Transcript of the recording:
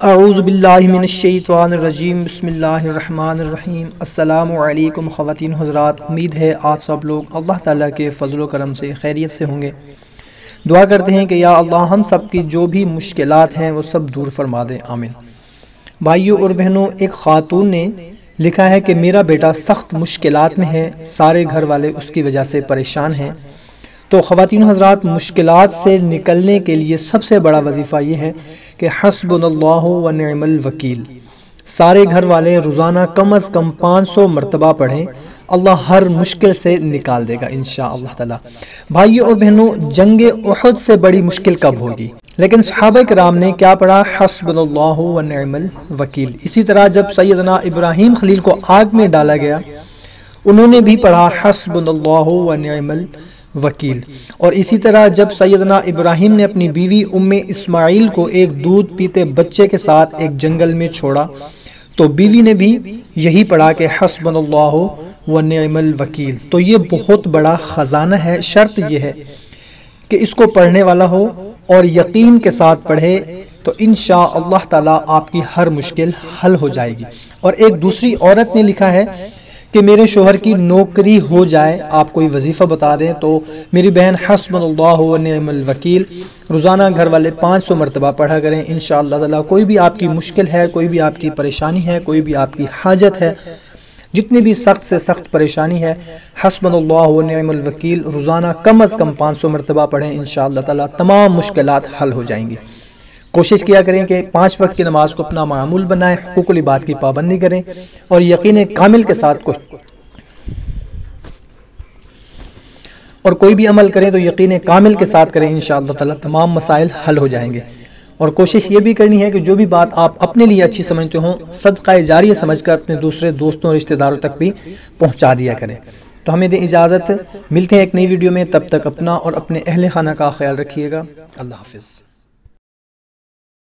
اعوذ باللہ من الشیطان الرجیم بسم اللہ الرحمن الرحیم۔ السلام علیکم خواتین حضرات، امید ہے آپ سب لوگ اللہ تعالیٰ کے فضل و کرم سے خیریت سے ہوں گے۔ دعا کرتے ہیں کہ یا اللہ ہم سب کی جو بھی مشکلات ہیں وہ سب دور فرما دے، آمین۔ بھائیوں اور بہنوں، ایک خاتون نے لکھا ہے کہ میرا بیٹا سخت مشکلات میں ہے، سارے گھر والے اس کی وجہ سے پریشان ہیں۔ تو خواتین حضرات، مشکلات سے نکلنے کے لیے سب سے بڑا وظیفہ یہ ہے کہ حسبنا اللہ و نعم الوکیل۔ سارے گھر والے روزانہ کم از کم 500 مرتبہ پڑھیں، اللہ ہر مشکل سے نکال دے گا انشاءاللہ تعالی۔ بھائیوں اور بہنوں، جنگ احد سے بڑی مشکل کب ہوگی؟ لیکن صحابہ کرام نے کیا پڑھا؟ حسبنا اللہ و نعم الوکیل۔ اسی طرح جب سیدنا ابراہیم خلیل کو آگ میں ڈالا گیا، انہوں نے بھی پڑھا حسبنا اللہ و نعم الوکیل۔ اور اسی طرح جب سیدنا ابراہیم نے اپنی بیوی ام اسماعیل کو ایک دودھ پیتے بچے کے ساتھ ایک جنگل میں چھوڑا تو بیوی نے بھی یہی پڑھا کہ حسبنا اللہ و نعم الوکیل۔ تو یہ بہت بڑا خزانہ ہے۔ شرط یہ ہے کہ اس کو پڑھنے والا ہو اور یقین کے ساتھ پڑھے تو انشاءاللہ تعالی آپ کی ہر مشکل حل ہو جائے گی۔ اور ایک دوسری عورت نے لکھا ہے کہ میرے شوہر کی نوکری ہو جائے، آپ کوئی وظیفہ بتا دیں۔ تو میری بہن حسبنا اللہ و نعم الوکیل روزانہ گھر والے 500 مرتبہ پڑھا کریں انشاءاللہ تعالی۔ کوئی بھی آپ کی مشکل ہے، کوئی بھی آپ کی پریشانی ہے، کوئی بھی آپ کی حاجت ہے، جتنی بھی سخت سے سخت پریشانی ہے، حسبنا اللہ و نعم الوکیل روزانہ کم از کم 500 مرتبہ پڑھیں انشاءاللہ تعالی، تمام مشکلات حل ہو جائیں گی۔ کوشش کیا کریں کہ 5 وقت کی نماز کو اپنا معمول بنائیں، حقوق العباد کی پابندی کریں اور یقین کامل کے ساتھ کوئی بھی عمل کریں تو یقین کامل کے ساتھ کریں انشاءاللہ تعالی، تمام مسائل حل ہو جائیں گے۔ اور کوشش یہ بھی کرنی ہے کہ جو بھی بات آپ اپنے لیے اچھی سمجھتے ہوں، صدقہ جاریہ سمجھ کر اپنے دوسرے دوستوں اور رشتہ داروں تک بھی پہنچا دیا کریں۔ تو ہمیں دیں اجازت، ملتے ہیں ایک نئی ویڈیو میں، تب تک اپنا اور اپنے اہل خانہ کا خیال رکھیے گا۔ اللہ حافظ۔